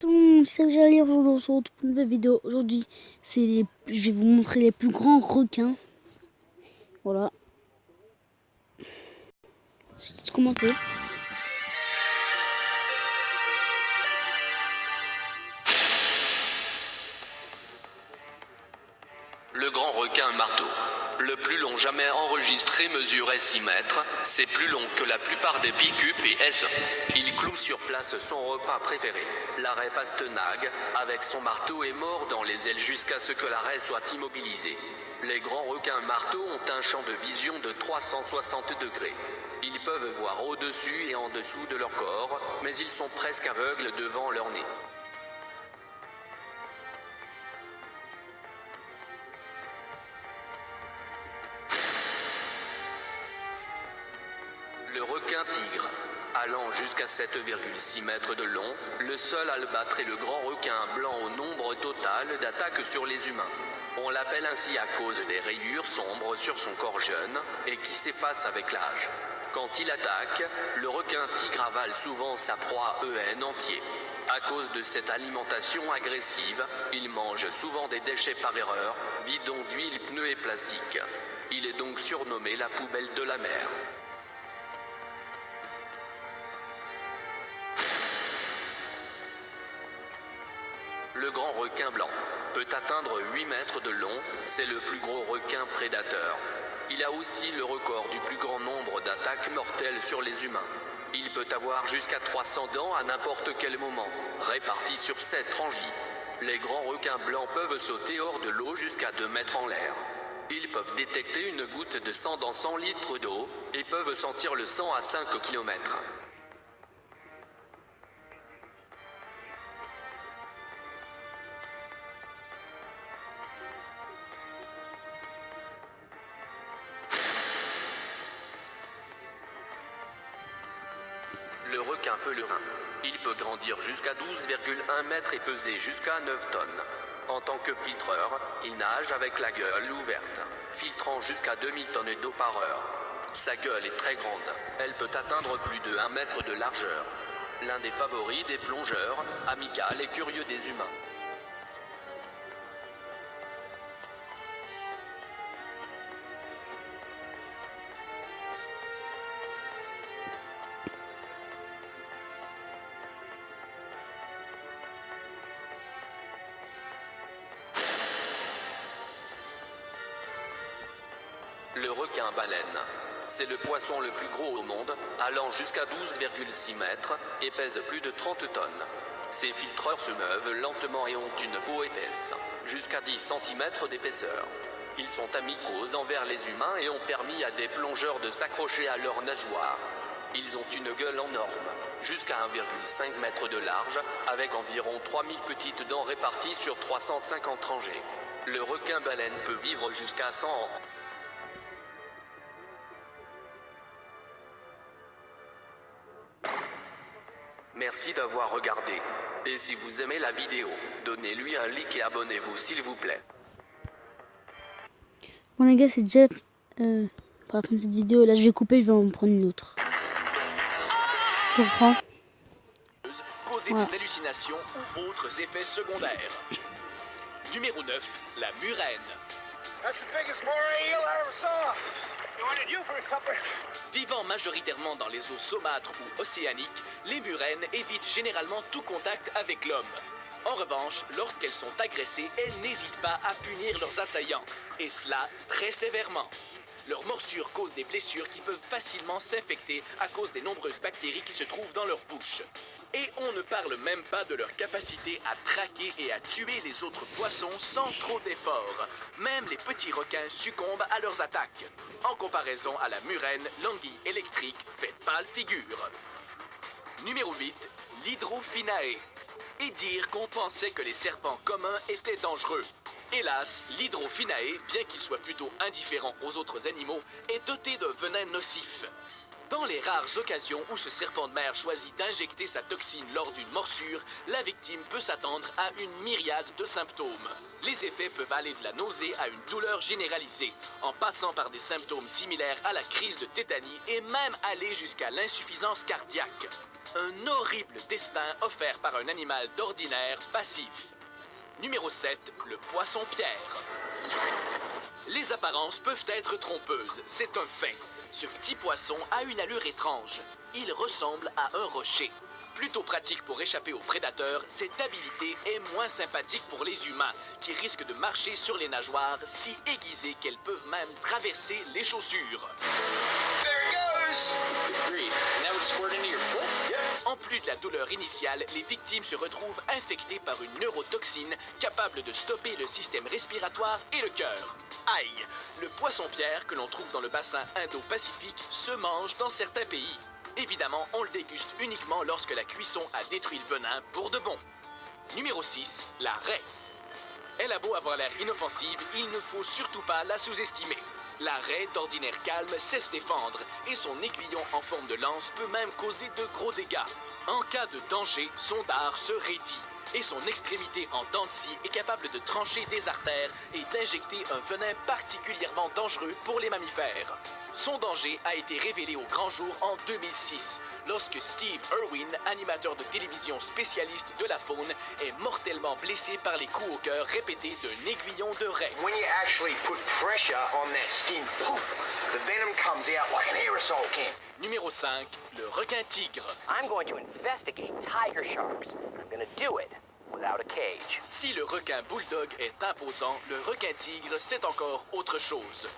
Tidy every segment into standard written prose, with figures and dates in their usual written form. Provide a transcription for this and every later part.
C'est Jalil, on se retrouve pour une nouvelle vidéo. Aujourd'hui, je vais vous montrer les plus grands requins. Voilà. C'est commencé. Le grand requin marteau. Le plus long jamais enregistré mesurait 6 mètres. C'est plus long que la plupart des picupes et S. Il cloue sur place son repas préféré. L'arrêt Pastenag, avec son marteau, est mort dans les ailes jusqu'à ce que l'arrêt soit immobilisé. Les grands requins marteaux ont un champ de vision de 360 degrés. Ils peuvent voir au-dessus et en dessous de leur corps, mais ils sont presque aveugles devant leur nez. Le requin tigre, allant jusqu'à 7,6 mètres de long, le seul à le battre est le grand requin blanc au nombre total d'attaques sur les humains. On l'appelle ainsi à cause des rayures sombres sur son corps jeune et qui s'effacent avec l'âge. Quand il attaque, le requin tigre avale souvent sa proie EN entier. À cause de cette alimentation agressive, il mange souvent des déchets par erreur, bidons d'huile, pneus et plastique. Il est donc surnommé la poubelle de la mer. Le grand requin blanc peut atteindre 8 mètres de long, c'est le plus gros requin prédateur. Il a aussi le record du plus grand nombre d'attaques mortelles sur les humains. Il peut avoir jusqu'à 300 dents à n'importe quel moment, réparties sur 7 rangies. Les grands requins blancs peuvent sauter hors de l'eau jusqu'à 2 mètres en l'air. Ils peuvent détecter une goutte de sang dans 100 litres d'eau et peuvent sentir le sang à 5 km. Le requin pèlerin. Il peut grandir jusqu'à 12,1 mètres et peser jusqu'à 9 tonnes. En tant que filtreur, il nage avec la gueule ouverte, filtrant jusqu'à 2000 tonnes d'eau par heure. Sa gueule est très grande. Elle peut atteindre plus de 1 mètre de largeur. L'un des favoris des plongeurs, amical et curieux des humains. Le requin baleine. C'est le poisson le plus gros au monde, allant jusqu'à 12,6 mètres et pèse plus de 30 tonnes. Ces filtreurs se meuvent lentement et ont une peau épaisse, jusqu'à 10 cm d'épaisseur. Ils sont amicaux envers les humains et ont permis à des plongeurs de s'accrocher à leurs nageoires. Ils ont une gueule en norme, jusqu'à 1,5 mètre de large, avec environ 3000 petites dents réparties sur 350 rangées. Le requin baleine peut vivre jusqu'à 100 ans. Merci d'avoir regardé. Et si vous aimez la vidéo, donnez-lui un like et abonnez-vous s'il vous plaît. Bon les gars, c'est Jeff. Pour la fin de cette vidéo, là je vais couper, je vais en prendre une autre. Je reprends. Causer des hallucinations ou autres effets secondaires. Numéro 9, la murène. Vivant majoritairement dans les eaux saumâtres ou océaniques, les murènes évitent généralement tout contact avec l'homme. En revanche, lorsqu'elles sont agressées, elles n'hésitent pas à punir leurs assaillants, et cela très sévèrement. Leurs morsures causent des blessures qui peuvent facilement s'infecter à cause des nombreuses bactéries qui se trouvent dans leur bouche. Et on ne parle même pas de leur capacité à traquer et à tuer les autres poissons sans trop d'efforts. Même les petits requins succombent à leurs attaques. En comparaison à la murène, l'anguille électrique fait pâle figure. Numéro 8, l'Hydrophinae. Et dire qu'on pensait que les serpents communs étaient dangereux. Hélas, l'Hydrophinae, bien qu'il soit plutôt indifférent aux autres animaux, est doté de venin nocif. Dans les rares occasions où ce serpent de mer choisit d'injecter sa toxine lors d'une morsure, la victime peut s'attendre à une myriade de symptômes. Les effets peuvent aller de la nausée à une douleur généralisée, en passant par des symptômes similaires à la crise de tétanie et même aller jusqu'à l'insuffisance cardiaque. Un horrible destin offert par un animal d'ordinaire passif. Numéro 7, le poisson-pierre. Les apparences peuvent être trompeuses, c'est un fait. Ce petit poisson a une allure étrange. Il ressemble à un rocher. Plutôt pratique pour échapper aux prédateurs, cette habilité est moins sympathique pour les humains, qui risquent de marcher sur les nageoires si aiguisées qu'elles peuvent même traverser les chaussures. En plus de la douleur initiale, les victimes se retrouvent infectées par une neurotoxine capable de stopper le système respiratoire et le cœur. Aïe! Le poisson-pierre que l'on trouve dans le bassin Indo-Pacifique se mange dans certains pays. Évidemment, on le déguste uniquement lorsque la cuisson a détruit le venin pour de bon. Numéro 6, la raie. Elle a beau avoir l'air inoffensive, il ne faut surtout pas la sous-estimer. La raie, d'ordinaire calme, sait se défendre et son aiguillon en forme de lance peut même causer de gros dégâts. En cas de danger, son dard se raidit et son extrémité en dents de scie est capable de trancher des artères et d'injecter un venin particulièrement dangereux pour les mammifères. Son danger a été révélé au grand jour en 2006, lorsque Steve Irwin, animateur de télévision spécialiste de la faune, est mortellement blessé par les coups au cœur répétés d'un aiguillon de raie. When you actually put pressure on that skin, poof, the venom comes out like an aerosol can. Numéro 5, le requin-tigre. I'm going to investigate tiger sharks. I'm going to do it without a cage. Si le requin bulldog est imposant, le requin-tigre, c'est encore autre chose.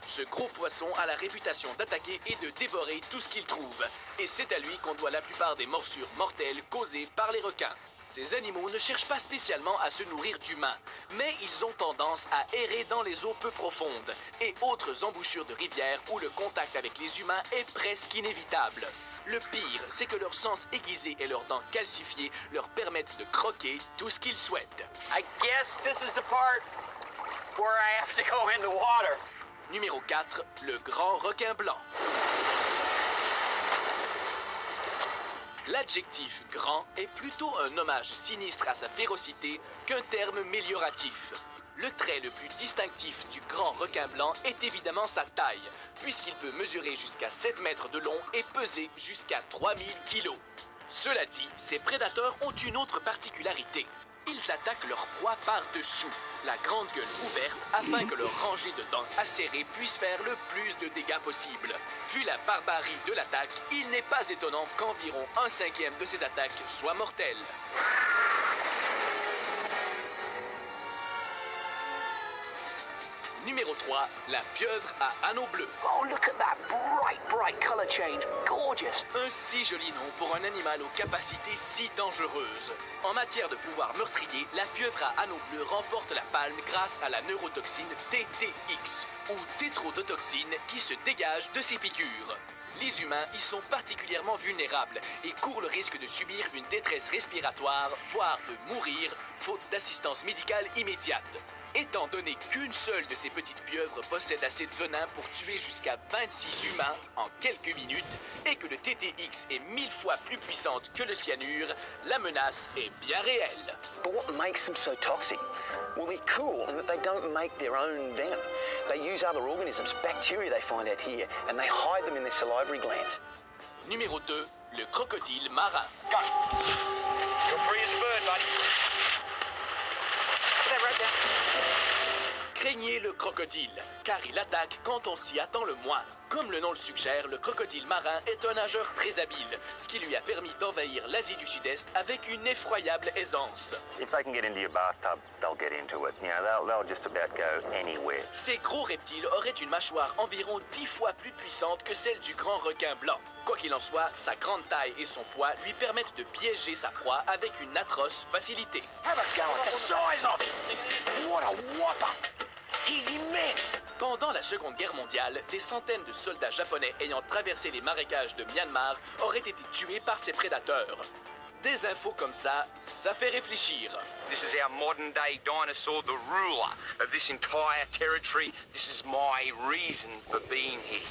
Ce gros poisson a la réputation d'attaquer et de dévorer tout ce qu'il trouve. Et c'est à lui qu'on doit la plupart des morsures mortelles causées par les requins. Ces animaux ne cherchent pas spécialement à se nourrir d'humains, mais ils ont tendance à errer dans les eaux peu profondes et autres embouchures de rivières où le contact avec les humains est presque inévitable. Le pire, c'est que leurs sens aiguisés et leurs dents calcifiées leur permettent de croquer tout ce qu'ils souhaitent. I guess this is the part where I have to go in the water. Numéro 4, le grand requin blanc. L'adjectif grand est plutôt un hommage sinistre à sa férocité qu'un terme mélioratif. Le trait le plus distinctif du grand requin blanc est évidemment sa taille, puisqu'il peut mesurer jusqu'à 7 mètres de long et peser jusqu'à 3000 kilos. Cela dit, ces prédateurs ont une autre particularité. Ils attaquent leur proie par-dessous, la grande gueule ouverte, afin que leur rangée de dents acérées puisse faire le plus de dégâts possible. Vu la barbarie de l'attaque, il n'est pas étonnant qu'environ 1/5 de ces attaques soient mortelles. Numéro 3, la pieuvre à anneaux bleus. Oh, look at that bright color change. Gorgeous. Un si joli nom pour un animal aux capacités si dangereuses. En matière de pouvoir meurtrier, la pieuvre à anneaux bleus remporte la palme grâce à la neurotoxine TTX, ou tétrodotoxine, qui se dégage de ses piqûres. Les humains y sont particulièrement vulnérables et courent le risque de subir une détresse respiratoire, voire de mourir, faute d'assistance médicale immédiate. Étant donné qu'une seule de ces petites pieuvres possède assez de venin pour tuer jusqu'à 26 humains en quelques minutes et que le TTX est 1000 fois plus puissante que le cyanure, la menace est bien réelle. But what makes them so toxic? Well, they're cool in that they don't make their own venom. They use other organisms, bacteria they find out here, and they hide them in their salivary glands. Numéro 2, le crocodile marin. Go. You're free as a bird, buddy. Put that right there. Craignez le crocodile, car il attaque quand on s'y attend le moins. Comme le nom le suggère, le crocodile marin est un nageur très habile, ce qui lui a permis d'envahir l'Asie du Sud-Est avec une effroyable aisance. If they can get into your bathtub, they'll get into it. You know, they'll just about go anywhere. Ces gros reptiles auraient une mâchoire environ 10 fois plus puissante que celle du grand requin blanc. Quoi qu'il en soit, sa grande taille et son poids lui permettent de piéger sa proie avec une atroce facilité. Have a go at the size of it. What a whopper. He's immense. Pendant la Seconde Guerre mondiale, des centaines de soldats japonais ayant traversé les marécages de Myanmar auraient été tués par ces prédateurs. Des infos comme ça fait réfléchir. This is our modern day dinosaur, the ruler of this entire territory. This is my reason for being here.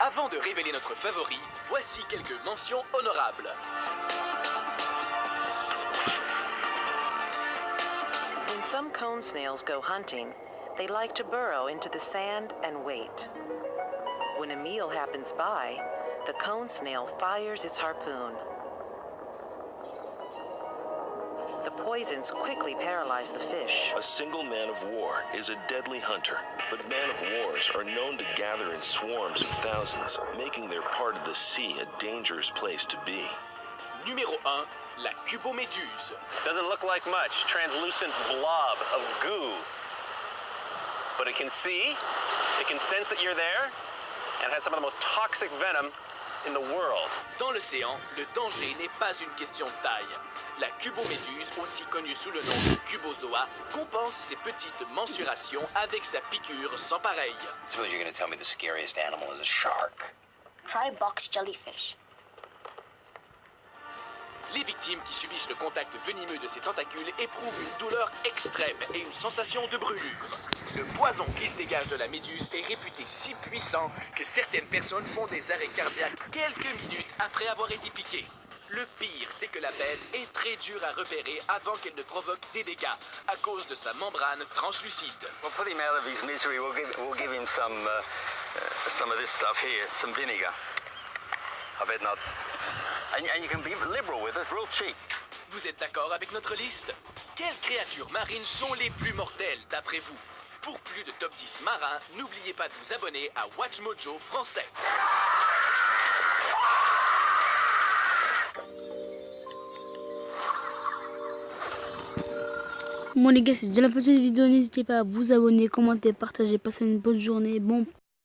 Avant de révéler notre favori, voici quelques mentions honorables. When some cone snails go hunting, they like to burrow into the sand and wait. When a meal happens by, the cone snail fires its harpoon. The poisons quickly paralyze the fish. A single man of war is a deadly hunter, but men of wars are known to gather in swarms of thousands, making their part of the sea a dangerous place to be. Numéro 1, la cuboméduse. Doesn't look like much, translucent blob of goo. But it can see, it can sense that you're there, and has some of the most toxic venom in the world. Dans l'océan, le danger n'est pas une question de taille. La cuboméduse, aussi connue sous le nom de cubozoa, compense ses petites mensurations avec sa piqûre sans pareil. Suppose you're gonna tell me the scariest animal is a shark. Try box jellyfish. Les victimes qui subissent le contact venimeux de ces tentacules éprouvent une douleur extrême et une sensation de brûlure. Le poison qui se dégage de la méduse est réputé si puissant que certaines personnes font des arrêts cardiaques quelques minutes après avoir été piquées. Le pire, c'est que la bête est très dure à repérer avant qu'elle ne provoque des dégâts à cause de sa membrane translucide. We'll put him out of his misery. We'll give him some of this stuff here, some vinegar. I bet not. And you can be liberal with it, real cheap. Vous êtes d'accord avec notre liste? Quelles créatures marines sont les plus mortelles d'après vous? Pour plus de top 10 marins, n'oubliez pas de vous abonner à WatchMojo français. Bon les gars, c'est déjà la fin de cette vidéo, n'hésitez pas à vous abonner, commenter, partager, passer une bonne journée. Bon